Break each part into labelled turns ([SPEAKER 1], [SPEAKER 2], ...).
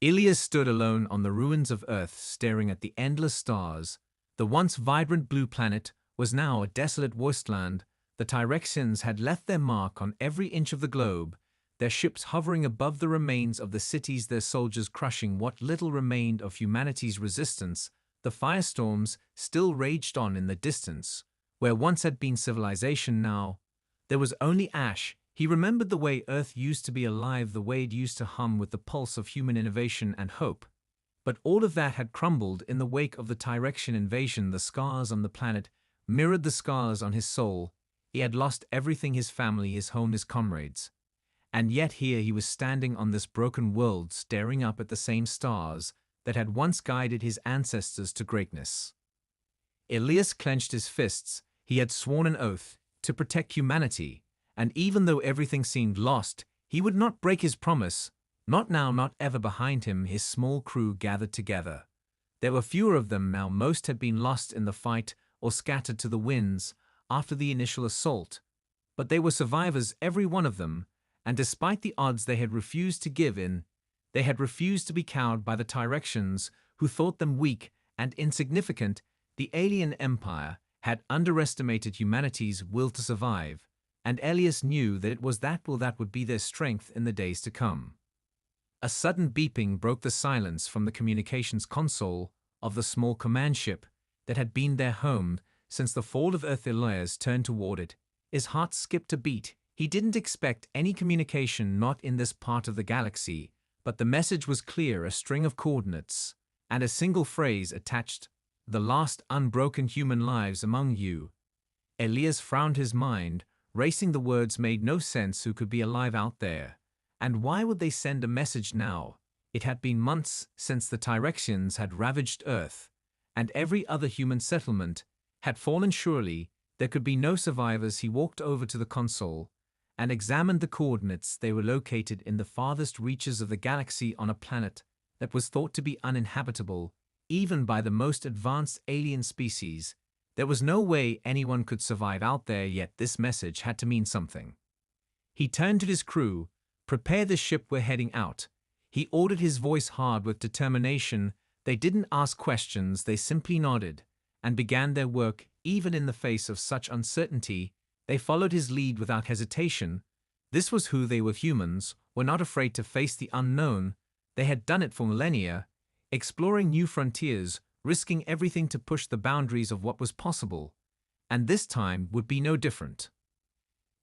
[SPEAKER 1] Ilias stood alone on the ruins of Earth, staring at the endless stars. The once vibrant blue planet was now a desolate wasteland. The Tyrexians had left their mark on every inch of the globe, their ships hovering above the remains of the cities, their soldiers crushing what little remained of humanity's resistance. The firestorms still raged on in the distance. Where once had been civilization, now there was only ash. He remembered the way Earth used to be alive, the way it used to hum with the pulse of human innovation and hope. But all of that had crumbled in the wake of the Tyrexian invasion. The scars on the planet mirrored the scars on his soul. He had lost everything: his family, his home, his comrades. And yet here he was standing on this broken world, staring up at the same stars that had once guided his ancestors to greatness. Ilias clenched his fists. He had sworn an oath to protect humanity, and even though everything seemed lost, he would not break his promise. Not now, not ever. Behind him, his small crew gathered together. There were fewer of them now. Most had been lost in the fight or scattered to the winds after the initial assault. But they were survivors, every one of them, and despite the odds they had refused to give in. They had refused to be cowed by the Tyrexians, who thought them weak and insignificant. The alien empire had underestimated humanity's will to survive, and Ilias knew that it was that will that would be their strength in the days to come. A sudden beeping broke the silence from the communications console of the small command ship that had been their home since the fall of Earth. Ilias turned toward it. His heart skipped a beat. He didn't expect any communication, not in this part of the galaxy, but the message was clear: a string of coordinates and a single phrase attached: the last unbroken human lives among you. Ilias frowned, his mind racing. The words made no sense. Who could be alive out there? And why would they send a message now? It had been months since the Tyrexians had ravaged Earth, and every other human settlement had fallen. Surely there could be no survivors. He walked over to the console and examined the coordinates. They were located in the farthest reaches of the galaxy, on a planet that was thought to be uninhabitable, even by the most advanced alien species. There was no way anyone could survive out there, yet this message had to mean something. He turned to his crew. Prepare the ship, we're heading out. He ordered, his voice hard with determination. They didn't ask questions, they simply nodded and began their work. Even in the face of such uncertainty, they followed his lead without hesitation. This was who they were. Humans were not afraid to face the unknown. They had done it for millennia, exploring new frontiers, risking everything to push the boundaries of what was possible. And this time would be no different.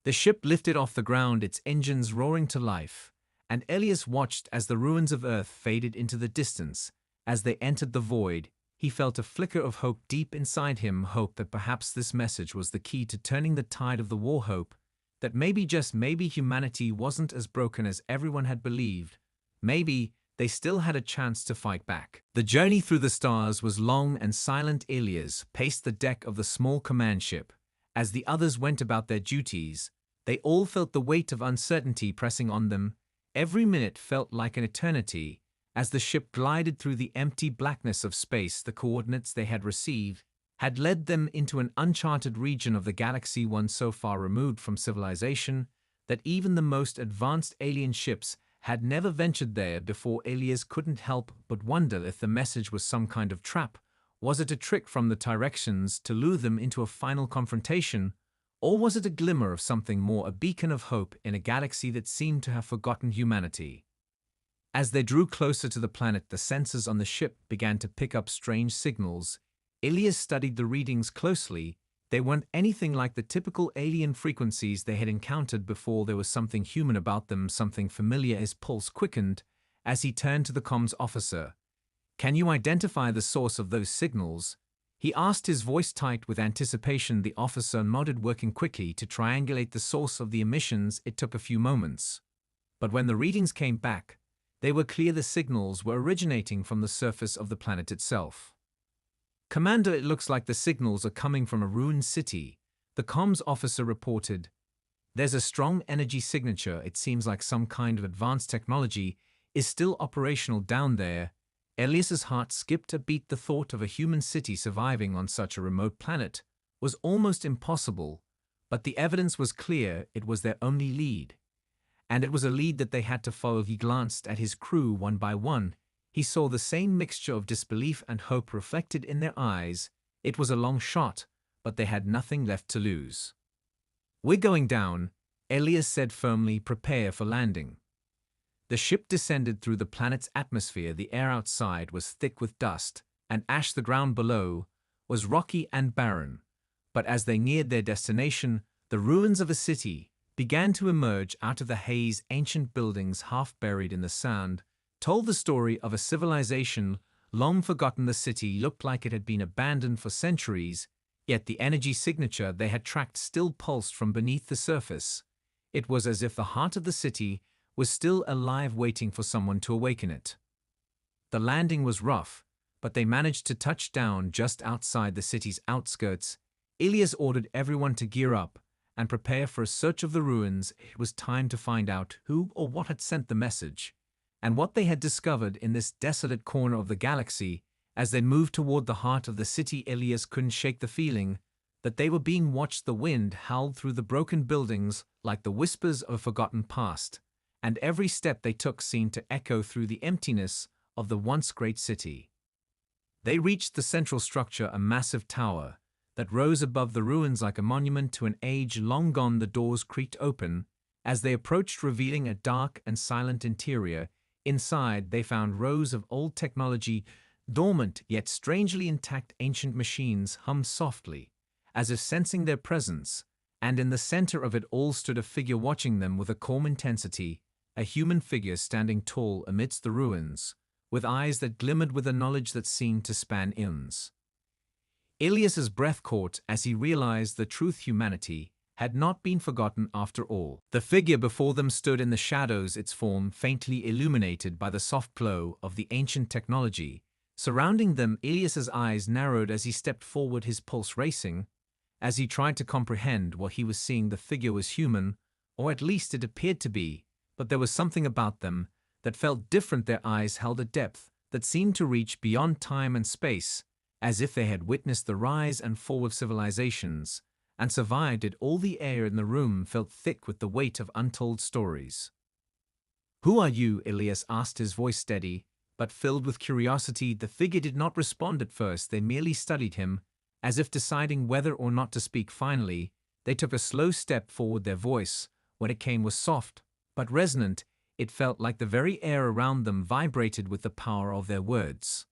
[SPEAKER 1] The ship lifted off the ground, its engines roaring to life, and Ilias watched as the ruins of Earth faded into the distance. As they entered the void, he felt a flicker of hope deep inside him, hope that perhaps this message was the key to turning the tide of the war, hope that maybe, just maybe, humanity wasn't as broken as everyone had believed. Maybe they still had a chance to fight back. The journey through the stars was long and silent. Ilias paced the deck of the small command ship. As the others went about their duties, they all felt the weight of uncertainty pressing on them. Every minute felt like an eternity. As the ship glided through the empty blackness of space, the coordinates they had received had led them into an uncharted region of the galaxy, one so far removed from civilization that even the most advanced alien ships had never ventured there before. Ilias couldn't help but wonder if the message was some kind of trap. Was it a trick from the Tyrexians to lure them into a final confrontation? Or was it a glimmer of something more, a beacon of hope in a galaxy that seemed to have forgotten humanity? As they drew closer to the planet, the sensors on the ship began to pick up strange signals. Ilias studied the readings closely. They weren't anything like the typical alien frequencies they had encountered before. There was something human about them, something familiar. His pulse quickened as he turned to the comms officer. "Can you identify the source of those signals?" he asked, his voice tight with anticipation. The officer nodded, working quickly to triangulate the source of the emissions. It took a few moments, but when the readings came back, they were clear. The signals were originating from the surface of the planet itself. "Commander, it looks like the signals are coming from a ruined city," the comms officer reported. "There's a strong energy signature. It seems like some kind of advanced technology is still operational down there." Ilias's heart skipped a beat. The thought of a human city surviving on such a remote planet was almost impossible, but the evidence was clear. It was their only lead, and it was a lead that they had to follow. He glanced at his crew one by one. He saw the same mixture of disbelief and hope reflected in their eyes. It was a long shot, but they had nothing left to lose. "We're going down," Elias said firmly. "Prepare for landing." The ship descended through the planet's atmosphere. The air outside was thick with dust and ash. The ground below was rocky and barren. But as they neared their destination, the ruins of a city began to emerge out of the haze. Ancient buildings, half buried in the sand, told the story of a civilization long forgotten. The city looked like it had been abandoned for centuries, yet the energy signature they had tracked still pulsed from beneath the surface. It was as if the heart of the city was still alive, waiting for someone to awaken it. The landing was rough, but they managed to touch down just outside the city's outskirts. Elias ordered everyone to gear up and prepare for a search of the ruins. It was time to find out who or what had sent the message, and what they had discovered in this desolate corner of the galaxy. As they moved toward the heart of the city, Elias couldn't shake the feeling that they were being watched. The wind howled through the broken buildings like the whispers of a forgotten past, and every step they took seemed to echo through the emptiness of the once great city. They reached the central structure, a massive tower that rose above the ruins like a monument to an age long gone. The doors creaked open as they approached, revealing a dark and silent interior. Inside, they found rows of old technology, dormant yet strangely intact. Ancient machines hummed softly, as if sensing their presence, and in the center of it all stood a figure watching them with a calm intensity, a human figure standing tall amidst the ruins, with eyes that glimmered with a knowledge that seemed to span eons. Elias's breath caught as he realized the truth: humanity had not been forgotten after all. The figure before them stood in the shadows, its form faintly illuminated by the soft glow of the ancient technology surrounding them. Elias's eyes narrowed as he stepped forward, his pulse racing. As he tried to comprehend what he was seeing, the figure was human, or at least it appeared to be, but there was something about them that felt different. Their eyes held a depth that seemed to reach beyond time and space, as if they had witnessed the rise and fall of civilizations and survived it all. The air in the room felt thick with the weight of untold stories. "Who are you?" Elias asked, his voice steady but filled with curiosity. The figure did not respond at first. They merely studied him, as if deciding whether or not to speak. Finally, they took a slow step forward. Their voice, when it came, was soft but resonant. It felt like the very air around them vibrated with the power of their words.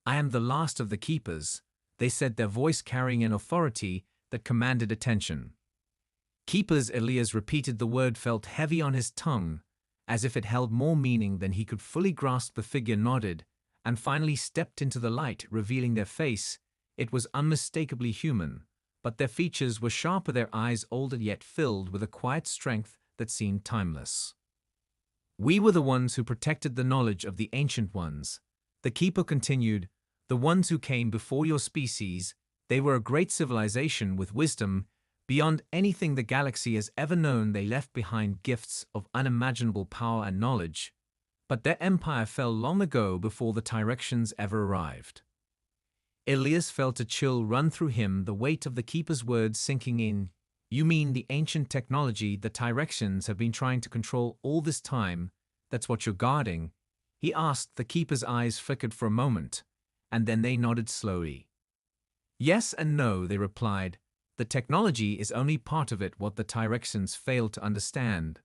[SPEAKER 1] "I am the last of the Keepers," they said, their voice carrying an authority that commanded attention. "Keepers," Elias repeated. The word felt heavy on his tongue, as if it held more meaning than he could fully grasp. The figure nodded and finally stepped into the light, revealing their face. It was unmistakably human, but their features were sharper, their eyes older yet filled with a quiet strength that seemed timeless. "We were the ones who protected the knowledge of the Ancient Ones," the Keeper continued, "the ones who came before your species. They were a great civilization with wisdom beyond anything the galaxy has ever known. They left behind gifts of unimaginable power and knowledge, but their empire fell long ago, before the Tyrexians ever arrived." Elias felt a chill run through him, the weight of the Keeper's words sinking in. "You mean the ancient technology the Tyrexians have been trying to control all this time? That's what you're guarding?" he asked. The Keeper's eyes flickered for a moment, and then they nodded slowly. "Yes and no," they replied. "The technology is only part of it. What the Tyrexians fail to understand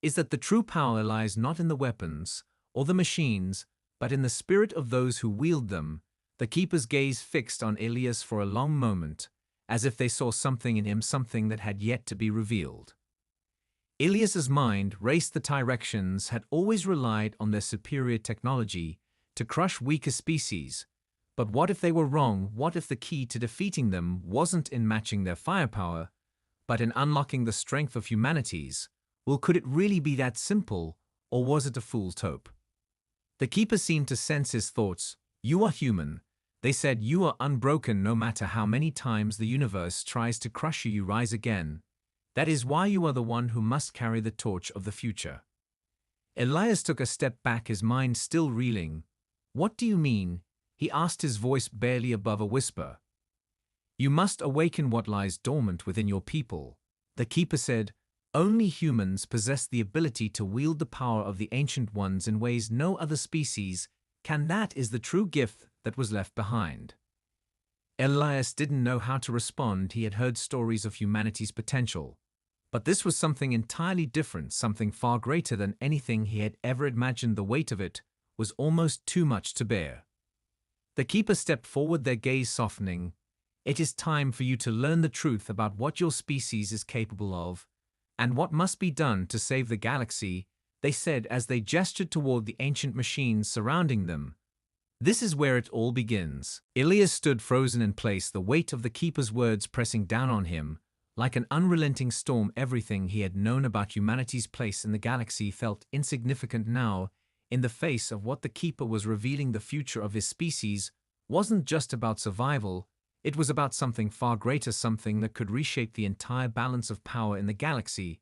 [SPEAKER 1] is that the true power lies not in the weapons or the machines, but in the spirit of those who wield them." The Keeper's gaze fixed on Elias for a long moment, as if they saw something in him, something that had yet to be revealed. Elias's mind raced. The Tyrexians had always relied on their superior technology to crush weaker species. But what if they were wrong? What if the key to defeating them wasn't in matching their firepower, but in unlocking the strength of humanity's? Well, could it really be that simple, or was it a fool's hope? The Keeper seemed to sense his thoughts. "You are human," they said. "You are unbroken. No matter how many times the universe tries to crush you, you rise again. That is why you are the one who must carry the torch of the future." Elias took a step back, his mind still reeling. "What do you mean?" he asked, his voice barely above a whisper. "You must awaken what lies dormant within your people," the Keeper said. "Only humans possess the ability to wield the power of the Ancient Ones in ways no other species That is the true gift that was left behind. Elias didn't know how to respond. He had heard stories of humanity's potential. But this was something entirely different, something far greater than anything he had ever imagined. The weight of it was almost too much to bear. The keeper stepped forward, their gaze softening. It is time for you to learn the truth about what your species is capable of, and what must be done to save the galaxy, they said as they gestured toward the ancient machines surrounding them. This is where it all begins. Elias stood frozen in place, the weight of the keeper's words pressing down on him. Like an unrelenting storm, everything he had known about humanity's place in the galaxy felt insignificant now. In the face of what the keeper was revealing, the future of his species wasn't just about survival, it was about something far greater, something that could reshape the entire balance of power in the galaxy.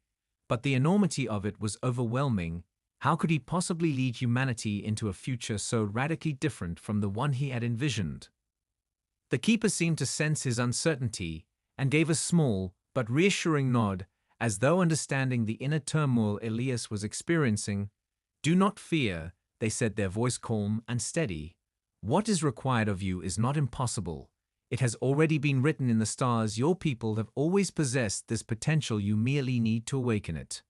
[SPEAKER 1] But the enormity of it was overwhelming. How could he possibly lead humanity into a future so radically different from the one he had envisioned? The keeper seemed to sense his uncertainty and gave a small but reassuring nod, as though understanding the inner turmoil Elias was experiencing. "Do not fear," they said, their voice calm and steady. "What is required of you is not impossible. It has already been written in the stars. Your people have always possessed this potential. You merely need to awaken it."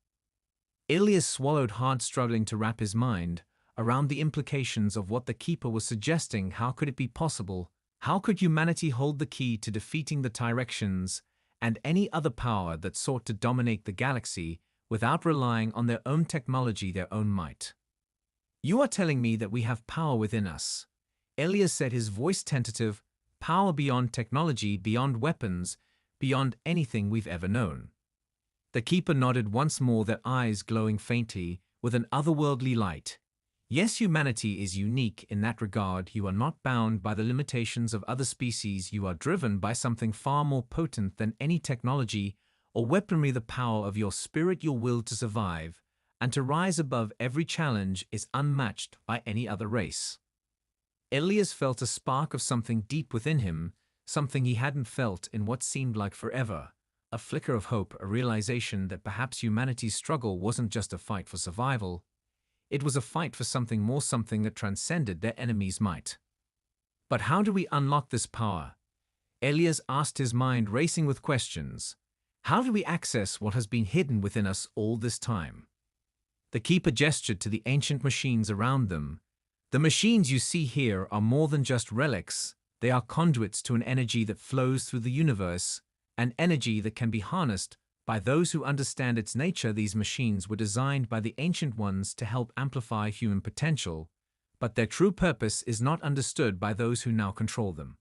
[SPEAKER 1] Elias swallowed hard, struggling to wrap his mind around the implications of what the keeper was suggesting. How could it be possible? How could humanity hold the key to defeating the Tyrexians and any other power that sought to dominate the galaxy without relying on their own technology, their own might? "You are telling me that we have power within us," Elias said, his voice tentative. "Power beyond technology, beyond weapons, beyond anything we've ever known." The keeper nodded once more, their eyes glowing faintly with an otherworldly light. "Yes, humanity is unique in that regard. You are not bound by the limitations of other species. You are driven by something far more potent than any technology or weaponry. The power of your spirit, your will to survive and to rise above every challenge, is unmatched by any other race." Elias felt a spark of something deep within him, something he hadn't felt in what seemed like forever. A flicker of hope, a realization that perhaps humanity's struggle wasn't just a fight for survival. It was a fight for something more, something that transcended their enemies' might. But how do we unlock this power? Elias asked, his mind racing with questions. How do we access what has been hidden within us all this time? The keeper gestured to the ancient machines around them. "The machines you see here are more than just relics. They are conduits to an energy that flows through the universe, an energy that can be harnessed by those who understand its nature. These machines were designed by the Ancient Ones to help amplify human potential, but their true purpose is not understood by those who now control them."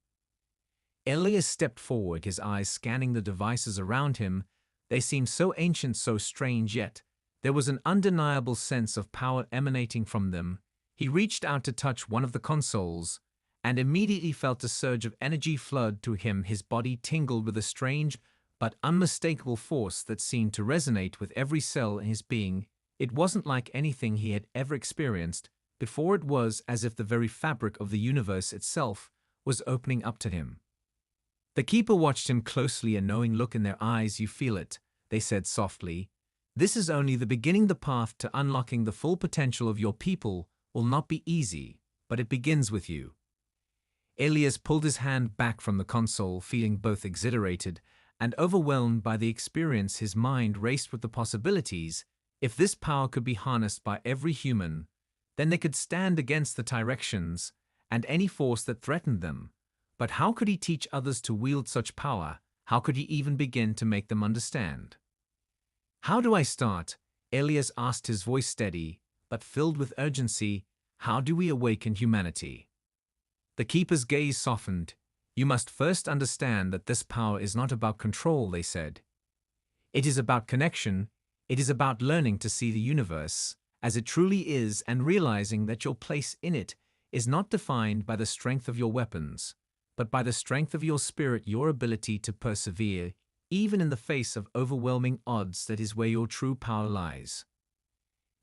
[SPEAKER 1] Elias stepped forward, his eyes scanning the devices around him. They seemed so ancient, so strange, yet there was an undeniable sense of power emanating from them. He reached out to touch one of the consoles, and immediately felt a surge of energy flood to him. His body tingled with a strange but unmistakable force that seemed to resonate with every cell in his being. It wasn't like anything he had ever experienced before. It was as if the very fabric of the universe itself was opening up to him. The keeper watched him closely, a knowing look in their eyes. "You feel it," they said softly. "This is only the beginning. The path to unlocking the full potential of your people will not be easy, but it begins with you." Elias pulled his hand back from the console, feeling both exhilarated and overwhelmed by the experience. His mind raced with the possibilities. If this power could be harnessed by every human, then they could stand against the Tyrexians and any force that threatened them. But how could he teach others to wield such power? How could he even begin to make them understand? "How do I start?" Elias asked, his voice steady but filled with urgency. "How do we awaken humanity?" The keeper's gaze softened. "You must first understand that this power is not about control," they said. "It is about connection. It is about learning to see the universe as it truly is and realizing that your place in it is not defined by the strength of your weapons, but by the strength of your spirit, your ability to persevere, even in the face of overwhelming odds. That is where your true power lies."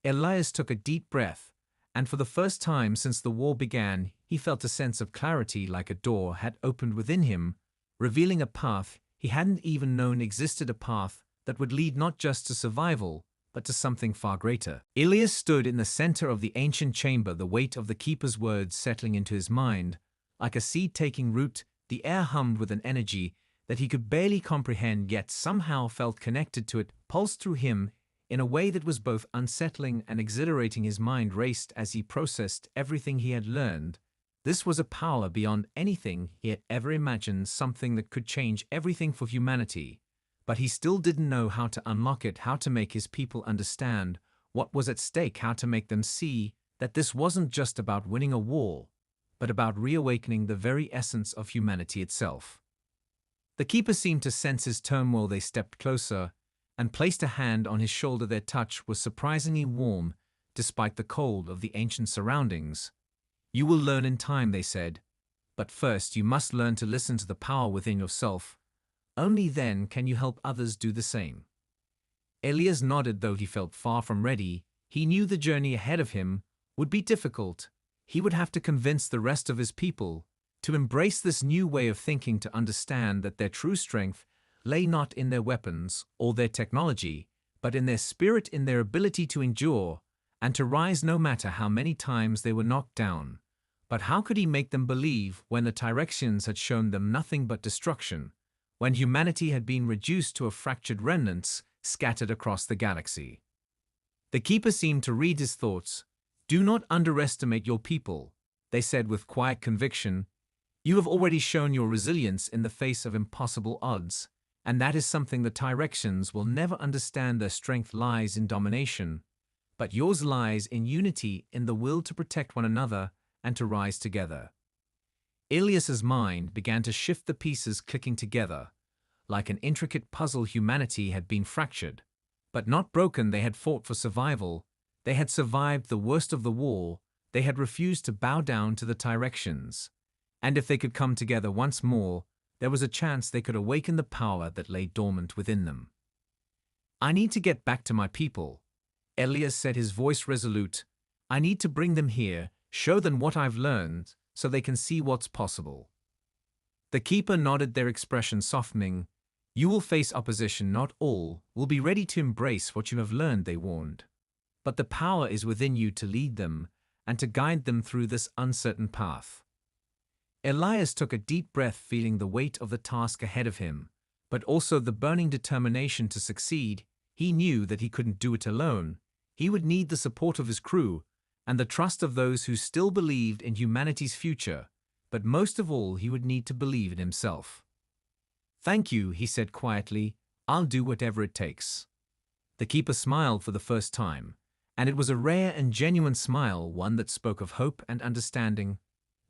[SPEAKER 1] Elias took a deep breath, and for the first time since the war began, he felt a sense of clarity, like a door had opened within him, revealing a path he hadn't even known existed, a path that would lead not just to survival, but to something far greater. Ilias stood in the center of the ancient chamber, the weight of the keeper's words settling into his mind. Like a seed taking root, the air hummed with an energy that he could barely comprehend, yet somehow felt connected to it, pulsed through him in a way that was both unsettling and exhilarating. His mind raced as he processed everything he had learned. This was a power beyond anything he had ever imagined, something that could change everything for humanity. But he still didn't know how to unlock it, how to make his people understand what was at stake, how to make them see that this wasn't just about winning a war, but about reawakening the very essence of humanity itself. The keeper seemed to sense his turmoil. They stepped closer and placed a hand on his shoulder. Their touch was surprisingly warm, despite the cold of the ancient surroundings. "You will learn in time," they said, "but first you must learn to listen to the power within yourself. Only then can you help others do the same." Ilias nodded, though he felt far from ready. He knew the journey ahead of him would be difficult. He would have to convince the rest of his people to embrace this new way of thinking, to understand that their true strength lay not in their weapons or their technology, but in their spirit, in their ability to endure and to rise no matter how many times they were knocked down. But how could he make them believe when the Tyrexians had shown them nothing but destruction, when humanity had been reduced to a fractured remnants scattered across the galaxy? The keeper seemed to read his thoughts. "Do not underestimate your people," they said with quiet conviction. "You have already shown your resilience in the face of impossible odds, and that is something the Tyrexians will never understand. Their strength lies in domination, but yours lies in unity, in the will to protect one another and to rise together." Ilias's mind began to shift, the pieces clicking together. Like an intricate puzzle, humanity had been fractured, but not broken. They had fought for survival. They had survived the worst of the war. They had refused to bow down to the Tyrexians. And if they could come together once more, there was a chance they could awaken the power that lay dormant within them. "I need to get back to my people," Ilias said, his voice resolute. "I need to bring them here, show them what I've learned, so they can see what's possible." The keeper nodded, their expression softening. "You will face opposition. Not all will be ready to embrace what you have learned," they warned. "But the power is within you to lead them and to guide them through this uncertain path." Ilias took a deep breath, feeling the weight of the task ahead of him, but also the burning determination to succeed. He knew that he couldn't do it alone. He would need the support of his crew and the trust of those who still believed in humanity's future, but most of all he would need to believe in himself. "Thank you," he said quietly. "I'll do whatever it takes." The keeper smiled for the first time, and it was a rare and genuine smile, one that spoke of hope and understanding.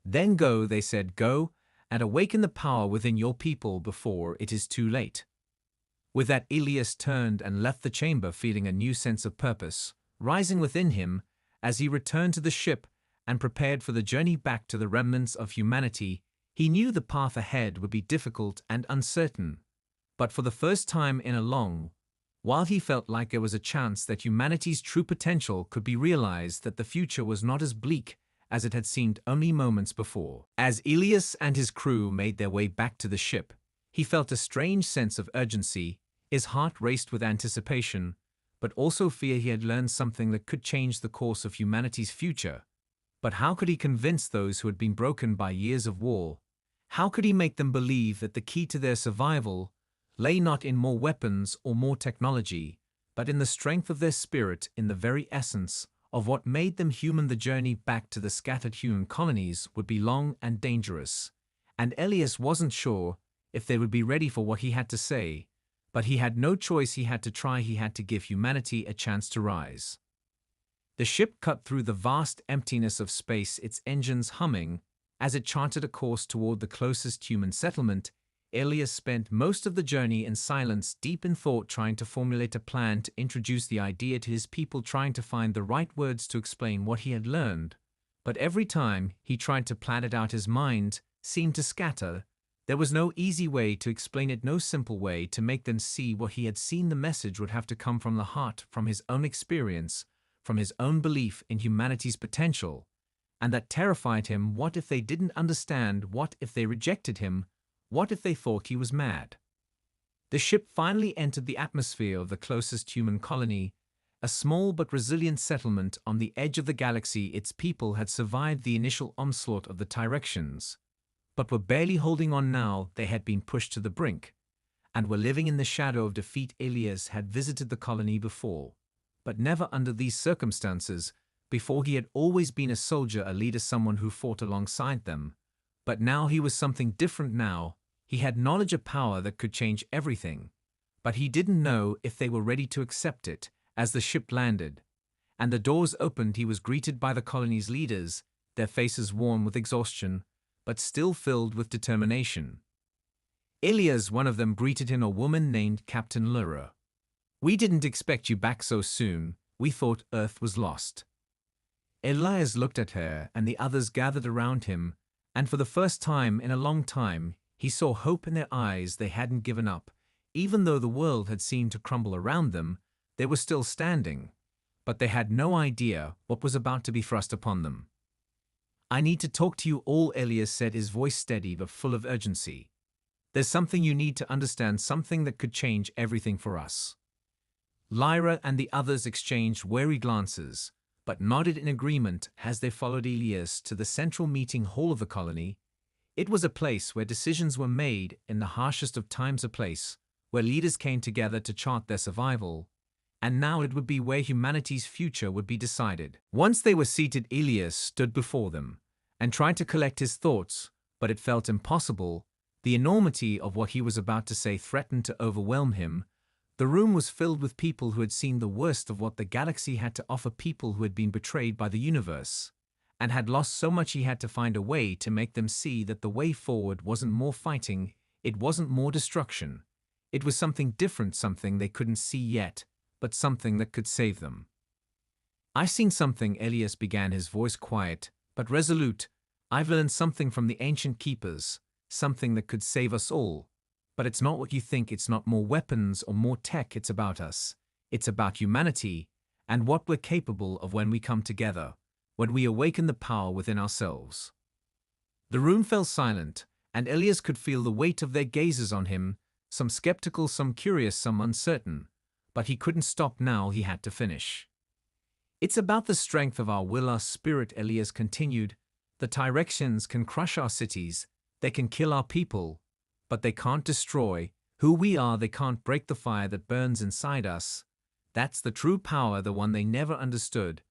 [SPEAKER 1] "Then go," they said, "go and awaken the power within your people before it is too late." With that, Ilias turned and left the chamber, feeling a new sense of purpose rising within him as he returned to the ship and prepared for the journey back to the remnants of humanity. He knew the path ahead would be difficult and uncertain, but for the first time in a long while he felt like there was a chance that humanity's true potential could be realized, that the future was not as bleak as it had seemed only moments before. As Ilias and his crew made their way back to the ship, he felt a strange sense of urgency. His heart raced with anticipation, but also fear. He had learned something that could change the course of humanity's future. But how could he convince those who had been broken by years of war? How could he make them believe that the key to their survival lay not in more weapons or more technology, but in the strength of their spirit, in the very essence of what made them human? The journey back to the scattered human colonies would be long and dangerous, and Ilias wasn't sure if they would be ready for what he had to say. But he had no choice. He had to try. He had to give humanity a chance to rise. The ship cut through the vast emptiness of space, its engines humming as it charted a course toward the closest human settlement. Ilias spent most of the journey in silence, deep in thought, trying to formulate a plan to introduce the idea to his people, trying to find the right words to explain what he had learned. But every time he tried to plan it out, his mind seemed to scatter. There was no easy way to explain it, no simple way to make them see what he had seen. The message would have to come from the heart, from his own experience, from his own belief in humanity's potential. And that terrified him. What if they didn't understand? What if they rejected him? What if they thought he was mad? The ship finally entered the atmosphere of the closest human colony, a small but resilient settlement on the edge of the galaxy. Its people had survived the initial onslaught of the Tyrexians, but were barely holding on now. They had been pushed to the brink, and were living in the shadow of defeat. Elias had visited the colony before, but never under these circumstances. Before he had always been a soldier, a leader, someone who fought alongside them. But now he was something different now. He had knowledge of power that could change everything. But he didn't know if they were ready to accept it. As the ship landed and the doors opened, he was greeted by the colony's leaders, their faces worn with exhaustion, but still filled with determination. Elias, one of them, greeted him, a woman named Captain Lyra. "We didn't expect you back so soon. We thought Earth was lost." Elias looked at her, and the others gathered around him, and for the first time in a long time, he saw hope in their eyes. They hadn't given up. Even though the world had seemed to crumble around them, they were still standing. But they had no idea what was about to be thrust upon them. "I need to talk to you all," Elias said, his voice steady but full of urgency. "There's something you need to understand, something that could change everything for us." Lyra and the others exchanged wary glances, but nodded in agreement as they followed Elias to the central meeting hall of the colony. It was a place where decisions were made in the harshest of times, a place where leaders came together to chart their survival, and now it would be where humanity's future would be decided. Once they were seated, Elias stood before them and tried to collect his thoughts, but it felt impossible. The enormity of what he was about to say threatened to overwhelm him. The room was filled with people who had seen the worst of what the galaxy had to offer, people who had been betrayed by the universe and had lost so much. He had to find a way to make them see that the way forward wasn't more fighting, it wasn't more destruction. It was something different, something they couldn't see yet, but something that could save them. "I've seen something," Elias began, his voice quiet but resolute. "I've learned something from the ancient keepers, something that could save us all. But it's not what you think. It's not more weapons or more tech. It's about us. It's about humanity and what we're capable of when we come together, when we awaken the power within ourselves." The room fell silent, and Elias could feel the weight of their gazes on him, some skeptical, some curious, some uncertain. But he couldn't stop now. He had to finish. "It's about the strength of our will, our spirit," Elias continued. "The Tyrexians can crush our cities, they can kill our people, but they can't destroy who we are. They can't break the fire that burns inside us. That's the true power, the one they never understood,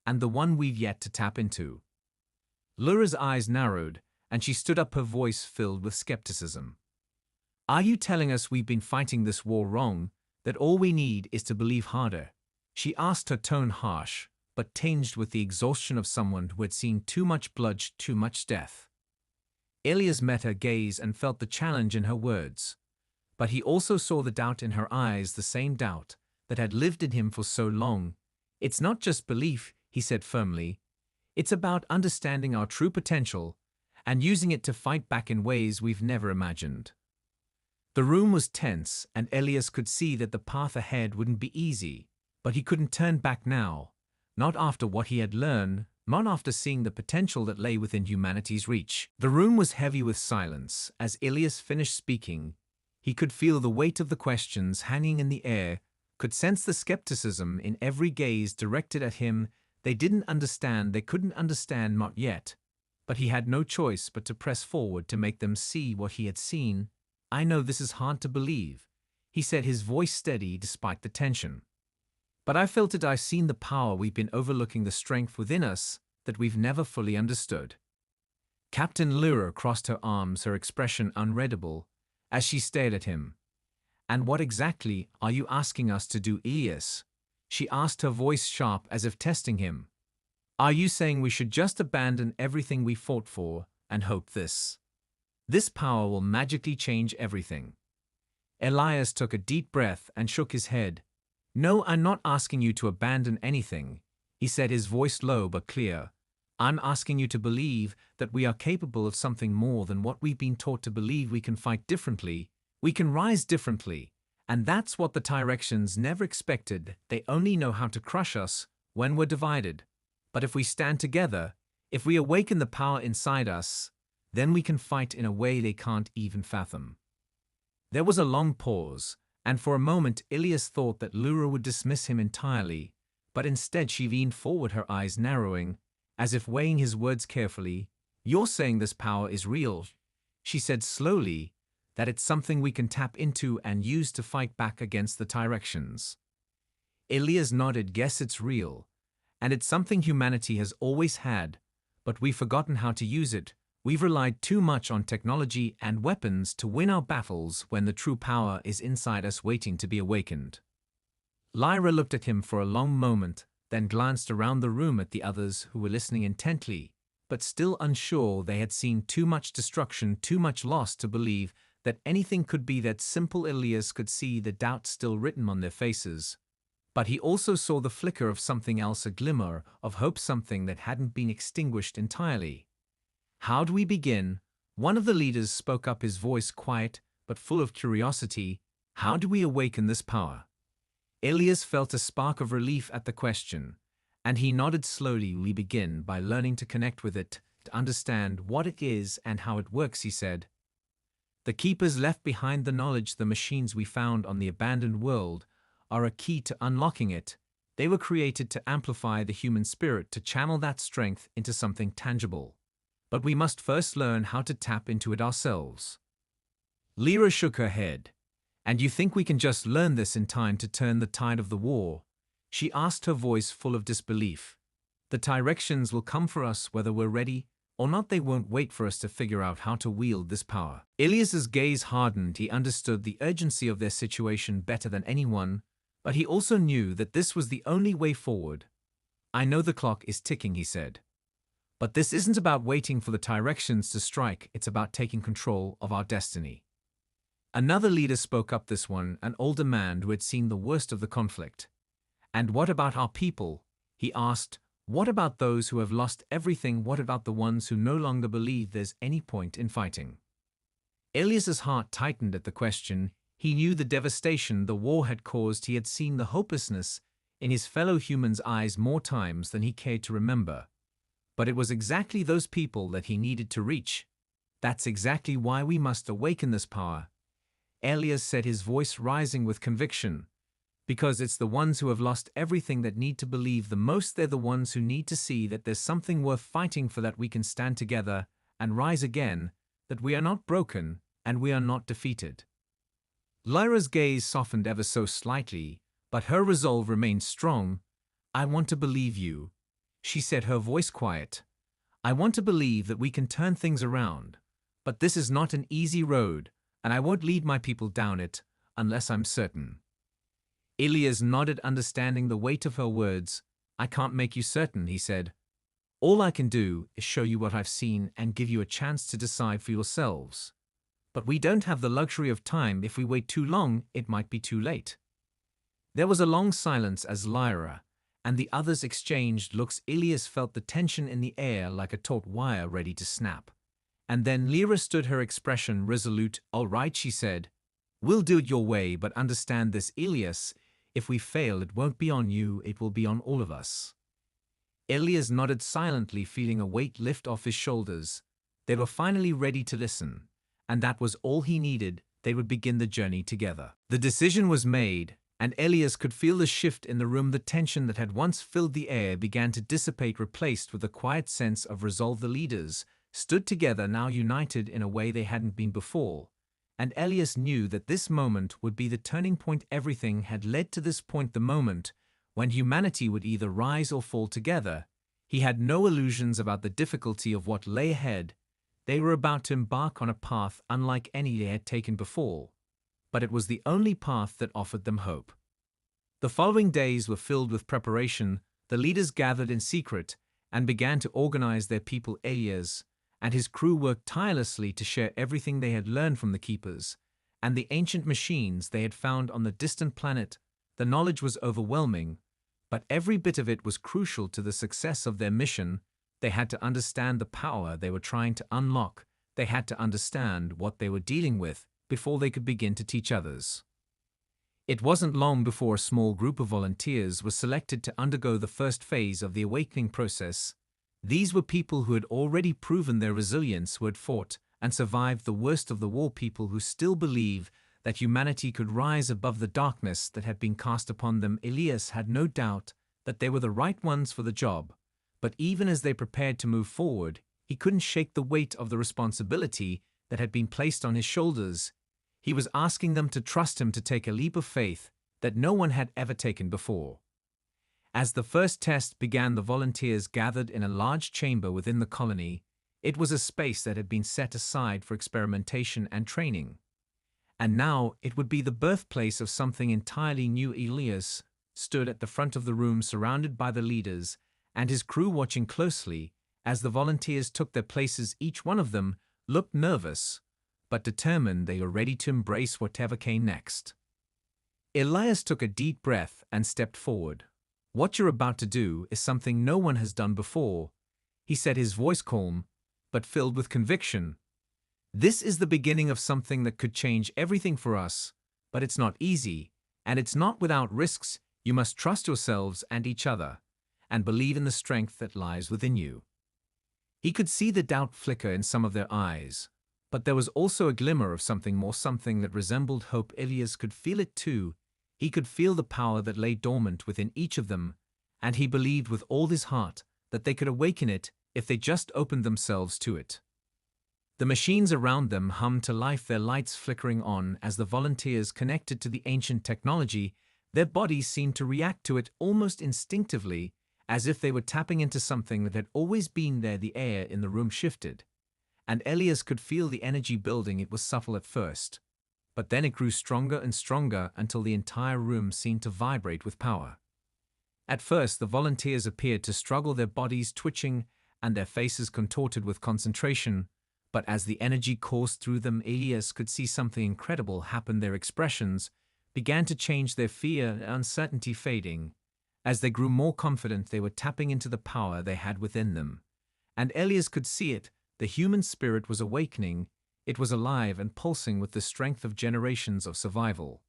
[SPEAKER 1] and the one we've yet to tap into." Lyra's eyes narrowed, and she stood up, her voice filled with skepticism. "Are you telling us we've been fighting this war wrong, that all we need is to believe harder?" she asked, her tone harsh, but tinged with the exhaustion of someone who had seen too much blood, too much death. Elias met her gaze and felt the challenge in her words, but he also saw the doubt in her eyes, the same doubt that had lived in him for so long. "It's not just belief," he said firmly. "It's about understanding our true potential and using it to fight back in ways we've never imagined." The room was tense, and Elias could see that the path ahead wouldn't be easy, but he couldn't turn back now, not after what he had learned, not after seeing the potential that lay within humanity's reach. The room was heavy with silence. As Elias finished speaking, he could feel the weight of the questions hanging in the air, could sense the skepticism in every gaze directed at him. They didn't understand, they couldn't understand, not yet. But he had no choice but to press forward to make them see what he had seen. "I know this is hard to believe," he said, his voice steady despite the tension. "But I felt it. I've seen the power we've been overlooking, the strength within us that we've never fully understood." Captain Lyra crossed her arms, her expression unreadable, as she stared at him. "And what exactly are you asking us to do, Elias?" she asked, her voice sharp as if testing him. "Are you saying we should just abandon everything we fought for and hope this power will magically change everything?" Elias took a deep breath and shook his head. "No, I'm not asking you to abandon anything," he said, his voice low but clear. "I'm asking you to believe that we are capable of something more than what we've been taught to believe. We can fight differently, we can rise differently, and that's what the Tyrexians never expected. They only know how to crush us when we're divided. But if we stand together, if we awaken the power inside us, then we can fight in a way they can't even fathom." There was a long pause, And for a moment Ilias thought that Lyra would dismiss him entirely, but instead she leaned forward, her eyes narrowing, as if weighing his words carefully. "You're saying this power is real," she said slowly, "that it's something we can tap into and use to fight back against the Tyrexians." Ilias nodded. "Yes, it's real. And it's something humanity has always had, but we've forgotten how to use it. We've relied too much on technology and weapons to win our battles when the true power is inside us waiting to be awakened." Lyra looked at him for a long moment, then glanced around the room at the others who were listening intently, but still unsure. They had seen too much destruction, too much loss to believe that anything could be that simple. Ilias could see the doubt still written on their faces. But he also saw the flicker of something else, a glimmer of hope, something that hadn't been extinguished entirely. "How do we begin?" One of the leaders spoke up, his voice quiet but full of curiosity. "How do we awaken this power?" Ilias felt a spark of relief at the question, and he nodded slowly. "We begin by learning to connect with it, to understand what it is and how it works," he said. "The keepers left behind, the knowledge, the machines we found on the abandoned world, are a key to unlocking it. They were created to amplify the human spirit, to channel that strength into something tangible. But we must first learn how to tap into it ourselves." Lyra shook her head. "And you think we can just learn this in time to turn the tide of the war?" she asked, her voice full of disbelief. "The Tyrexians will come for us whether we're ready or not. They won't wait for us to figure out how to wield this power." Ilias's gaze hardened. He understood the urgency of their situation better than anyone, but he also knew that this was the only way forward. "I know the clock is ticking," he said. "But this isn't about waiting for the Tyrexians to strike, it's about taking control of our destiny." Another leader spoke up, this one an older man who had seen the worst of the conflict. "And what about our people?" he asked. "What about those who have lost everything? What about the ones who no longer believe there's any point in fighting?" Ilias's heart tightened at the question. He knew the devastation the war had caused. He had seen the hopelessness in his fellow humans' eyes more times than he cared to remember. But it was exactly those people that he needed to reach. "That's exactly why we must awaken this power," Ilias said, his voice rising with conviction. "Because it's the ones who have lost everything that need to believe the most. They're the ones who need to see that there's something worth fighting for, that we can stand together and rise again, that we are not broken and we are not defeated." Lyra's gaze softened ever so slightly, but her resolve remained strong. "I want to believe you," she said, her voice quiet. "I want to believe that we can turn things around. But this is not an easy road, and I won't lead my people down it unless I'm certain." Ilias nodded, understanding the weight of her words. "I can't make you certain," he said. "All I can do is show you what I've seen and give you a chance to decide for yourselves. But we don't have the luxury of time. If we wait too long, it might be too late." There was a long silence as Lyra and the others exchanged looks. Ilias felt the tension in the air like a taut wire ready to snap. And then Lyra stood, her expression resolute. "All right," she said. "We'll do it your way, but understand this, Ilias. If we fail, it won't be on you, it will be on all of us." Ilias nodded silently, feeling a weight lift off his shoulders. They were finally ready to listen, and that was all he needed. They would begin the journey together. The decision was made, and Ilias could feel the shift in the room. The tension that had once filled the air began to dissipate, replaced with a quiet sense of resolve. The leaders stood together, now united in a way they hadn't been before, and Ilias knew that this moment would be the turning point. Everything had led to this point, the moment when humanity would either rise or fall together. He had no illusions about the difficulty of what lay ahead. They were about to embark on a path unlike any they had taken before, but it was the only path that offered them hope. The following days were filled with preparation. The leaders gathered in secret and began to organize their people. Ilias and his crew worked tirelessly to share everything they had learned from the Keepers and the ancient machines they had found on the distant planet. The knowledge was overwhelming, but every bit of it was crucial to the success of their mission. They had to understand the power they were trying to unlock. They had to understand what they were dealing with before they could begin to teach others. It wasn't long before a small group of volunteers was selected to undergo the first phase of the awakening process. These were people who had already proven their resilience, who had fought and survived the worst of the war, people who still believe that humanity could rise above the darkness that had been cast upon them. Elias had no doubt that they were the right ones for the job, but even as they prepared to move forward, he couldn't shake the weight of the responsibility that had been placed on his shoulders. He was asking them to trust him, to take a leap of faith that no one had ever taken before. As the first test began, the volunteers gathered in a large chamber within the colony. It was a space that had been set aside for experimentation and training. And now it would be the birthplace of something entirely new. Elias stood at the front of the room, surrounded by the leaders and his crew, watching closely as the volunteers took their places. Each one of them looked nervous, but determined. They were ready to embrace whatever came next. Elias took a deep breath and stepped forward. "What you're about to do is something no one has done before," he said, his voice calm but filled with conviction. "This is the beginning of something that could change everything for us, but it's not easy, and it's not without risks. You must trust yourselves and each other, and believe in the strength that lies within you." He could see the doubt flicker in some of their eyes, but there was also a glimmer of something more, something that resembled hope. Elias could feel it too. He could feel the power that lay dormant within each of them, and he believed with all his heart that they could awaken it if they just opened themselves to it. The machines around them hummed to life, their lights flickering on as the volunteers connected to the ancient technology. Their bodies seemed to react to it almost instinctively, as if they were tapping into something that had always been there. The air in the room shifted, and Elias could feel the energy building. It was subtle at first, but then it grew stronger and stronger until the entire room seemed to vibrate with power. At first, the volunteers appeared to struggle, their bodies twitching and their faces contorted with concentration. But as the energy coursed through them, Elias could see something incredible happen. Their expressions began to change, their fear and uncertainty fading. As they grew more confident, they were tapping into the power they had within them. And Elias could see it. The human spirit was awakening. It was alive and pulsing with the strength of generations of survival.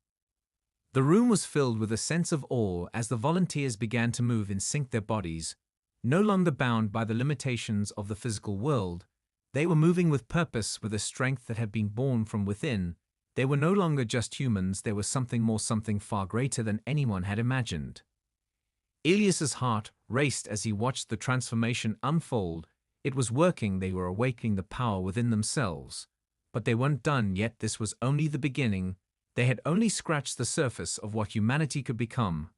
[SPEAKER 1] The room was filled with a sense of awe as the volunteers began to move in sync, their bodies no longer bound by the limitations of the physical world. They were moving with purpose, with a strength that had been born from within. They were no longer just humans, they were something more, something far greater than anyone had imagined. Elias's heart raced as he watched the transformation unfold. It was working, they were awakening the power within themselves. But they weren't done yet. This was only the beginning. They had only scratched the surface of what humanity could become.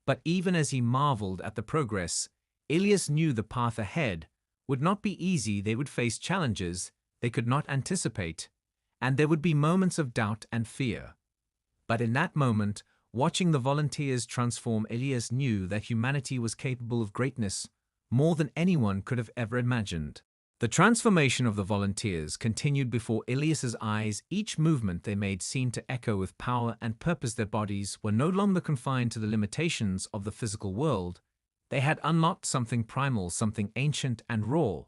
[SPEAKER 1] But even as he marveled at the progress, Elias knew the path ahead would not be easy. They would face challenges they could not anticipate, and there would be moments of doubt and fear. But in that moment, watching the volunteers transform, Elias knew that humanity was capable of greatness, more than anyone could have ever imagined. The transformation of the volunteers continued before Elias's eyes. Each movement they made seemed to echo with power and purpose. Their bodies were no longer confined to the limitations of the physical world. They had unlocked something primal, something ancient and raw.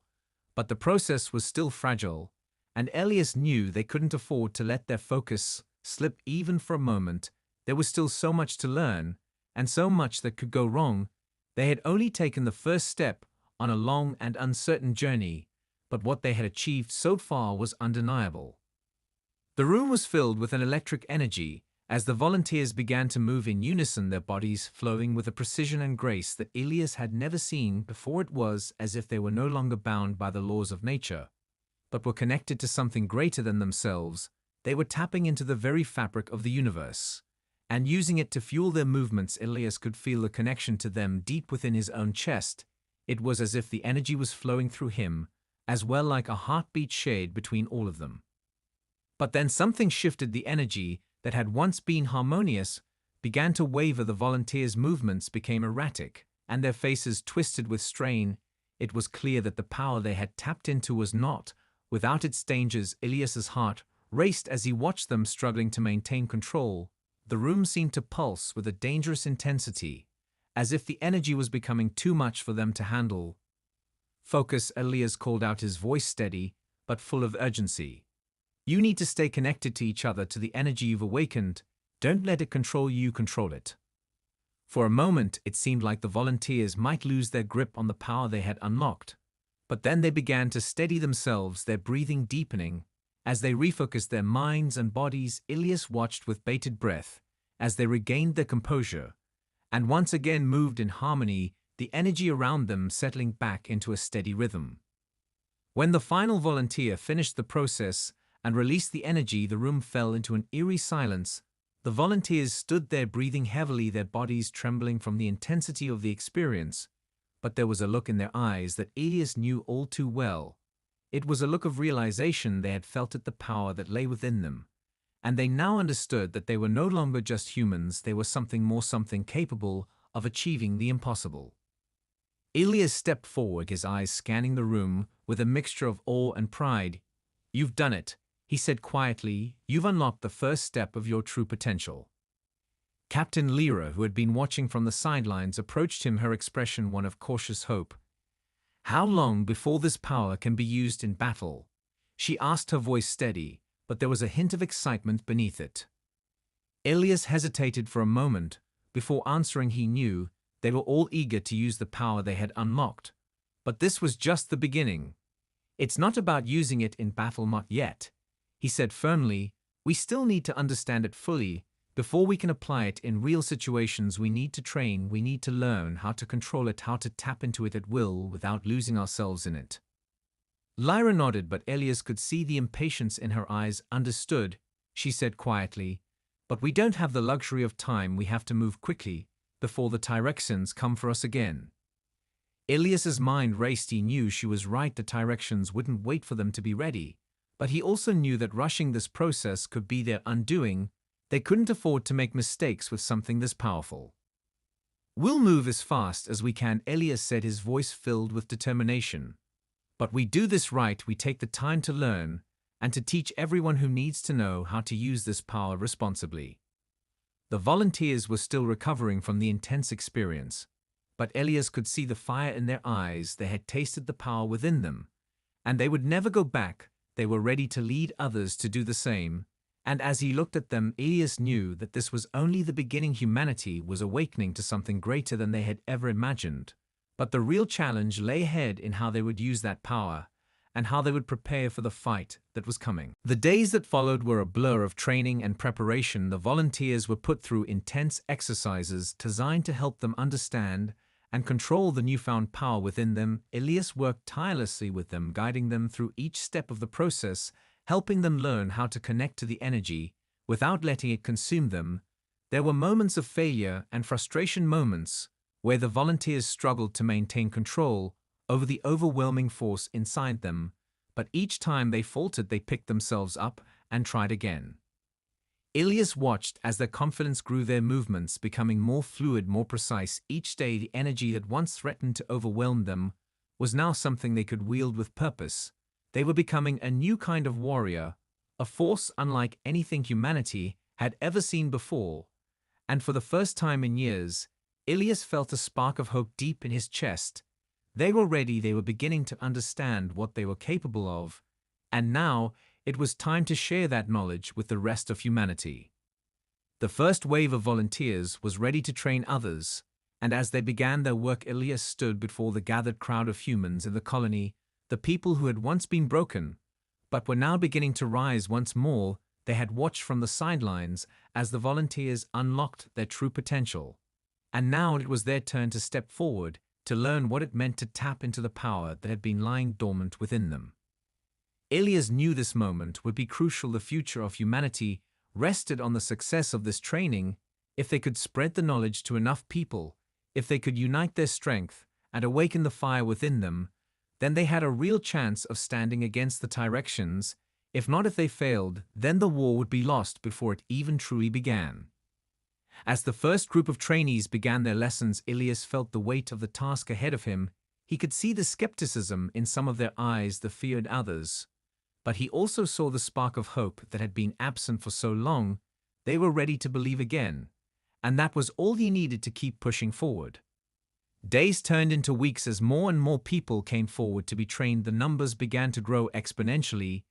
[SPEAKER 1] But the process was still fragile, and Elias knew they couldn't afford to let their focus slip even for a moment. There was still so much to learn, and so much that could go wrong. They had only taken the first step on a long and uncertain journey, but what they had achieved so far was undeniable. The room was filled with an electric energy as the volunteers began to move in unison, their bodies flowing with a precision and grace that Elias had never seen before. It was as if they were no longer bound by the laws of nature, but were connected to something greater than themselves. They were tapping into the very fabric of the universe and using it to fuel their movements. Elias could feel the connection to them deep within his own chest. It was as if the energy was flowing through him as well, like a heartbeat shared between all of them. But then something shifted. The energy that had once been harmonious began to waver. The volunteers' movements became erratic, and their faces twisted with strain. It was clear that the power they had tapped into was not without its dangers. Elias's heart raced as he watched them struggling to maintain control. The room seemed to pulse with a dangerous intensity, as if the energy was becoming too much for them to handle. "Focus," Elias called out, his voice steady but full of urgency. "You need to stay connected to each other, to the energy you've awakened. Don't let it control you, control it." For a moment, it seemed like the volunteers might lose their grip on the power they had unlocked. But then they began to steady themselves, their breathing deepening As they refocused their minds and bodies, Ilias watched with bated breath as they regained their composure and once again moved in harmony, the energy around them settling back into a steady rhythm. When the final volunteer finished the process and released the energy, the room fell into an eerie silence. The volunteers stood there breathing heavily, their bodies trembling from the intensity of the experience. But there was a look in their eyes that Ilias knew all too well. It was a look of realization. They had felt the power that lay within them. And they now understood that they were no longer just humans, they were something more, something capable of achieving the impossible. Ilias stepped forward, his eyes scanning the room with a mixture of awe and pride. "You've done it," he said quietly. "You've unlocked the first step of your true potential." Captain Lyra, who had been watching from the sidelines, approached him, her expression one of cautious hope. "How long before this power can be used in battle?" she asked, her voice steady, but there was a hint of excitement beneath it. Ilias hesitated for a moment. Before answering, he knew they were all eager to use the power they had unlocked. But this was just the beginning. "It's not about using it in battle, not yet," he said firmly. "We still need to understand it fully. Before we can apply it in real situations, we need to train, we need to learn how to control it, how to tap into it at will without losing ourselves in it." Lyra nodded, but Ilias could see the impatience in her eyes. "Understood," she said quietly. "But we don't have the luxury of time, we have to move quickly, before the Tyrexians come for us again." Ilias's mind raced. He knew she was right, the Tyrexians wouldn't wait for them to be ready. But he also knew that rushing this process could be their undoing. They couldn't afford to make mistakes with something this powerful. "We'll move as fast as we can," Ilias said, his voice filled with determination. "But we do this right, we take the time to learn and to teach everyone who needs to know how to use this power responsibly." The volunteers were still recovering from the intense experience, but Ilias could see the fire in their eyes. They had tasted the power within them, and they would never go back. They were ready to lead others to do the same. And as he looked at them, Ilias knew that this was only the beginning. Humanity was awakening to something greater than they had ever imagined. But the real challenge lay ahead in how they would use that power and how they would prepare for the fight that was coming. The days that followed were a blur of training and preparation. The volunteers were put through intense exercises designed to help them understand and control the newfound power within them. Ilias worked tirelessly with them, guiding them through each step of the process, helping them learn how to connect to the energy without letting it consume them. There were moments of failure and frustration, moments where the volunteers struggled to maintain control over the overwhelming force inside them, but each time they faltered, they picked themselves up and tried again. Ilias watched as their confidence grew, their movements becoming more fluid, more precise. Each day, the energy that once threatened to overwhelm them was now something they could wield with purpose. They were becoming a new kind of warrior, a force unlike anything humanity had ever seen before. And for the first time in years, Ilias felt a spark of hope deep in his chest. They were ready, they were beginning to understand what they were capable of, and now it was time to share that knowledge with the rest of humanity. The first wave of volunteers was ready to train others, and as they began their work, Ilias stood before the gathered crowd of humans in the colony, the people who had once been broken, but were now beginning to rise once more. They had watched from the sidelines as the volunteers unlocked their true potential. And now it was their turn to step forward, to learn what it meant to tap into the power that had been lying dormant within them. Ilias knew this moment would be crucial. The future of humanity rested on the success of this training. If they could spread the knowledge to enough people, if they could unite their strength and awaken the fire within them, then they had a real chance of standing against the Tyrexians. If not, if they failed, then the war would be lost before it even truly began. As the first group of trainees began their lessons, Ilias felt the weight of the task ahead of him. He could see the skepticism in some of their eyes, the fear in others. But he also saw the spark of hope that had been absent for so long. They were ready to believe again, and that was all he needed to keep pushing forward. Days turned into weeks as more and more people came forward to be trained. The numbers began to grow exponentially,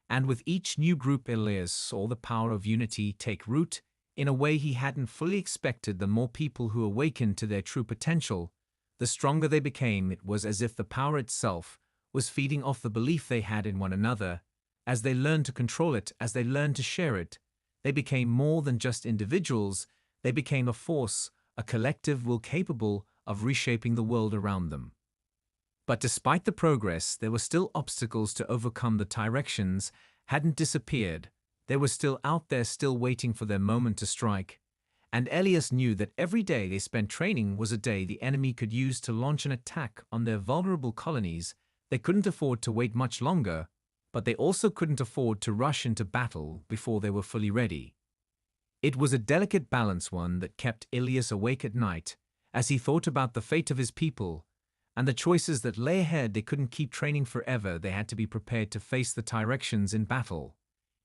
[SPEAKER 1] and with each new group, Ilias saw the power of unity take root in a way he hadn't fully expected. The more people who awakened to their true potential, the stronger they became. It was as if the power itself was feeding off the belief they had in one another, as they learned to control it, as they learned to share it, they became more than just individuals, they became a force, a collective will capable of reshaping the world around them. But despite the progress, there were still obstacles to overcome. The Tyrexians hadn't disappeared. They were still out there, still waiting for their moment to strike. And Elias knew that every day they spent training was a day the enemy could use to launch an attack on their vulnerable colonies. They couldn't afford to wait much longer, but they also couldn't afford to rush into battle before they were fully ready. It was a delicate balance, one that kept Elias awake at night as he thought about the fate of his people and the choices that lay ahead. They couldn't keep training forever. They had to be prepared to face the Tyrexians in battle.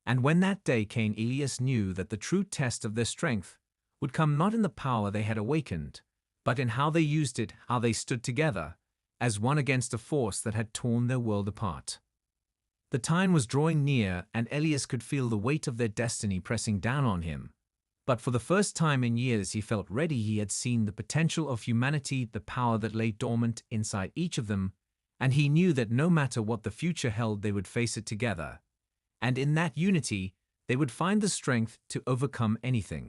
[SPEAKER 1] And when that day came, Elias knew that the true test of their strength would come not in the power they had awakened, but in how they used it, how they stood together as one against a force that had torn their world apart. The time was drawing near, and Elias could feel the weight of their destiny pressing down on him. But for the first time in years, he felt ready. He had seen the potential of humanity, the power that lay dormant inside each of them, and he knew that no matter what the future held, they would face it together. And in that unity, they would find the strength to overcome anything.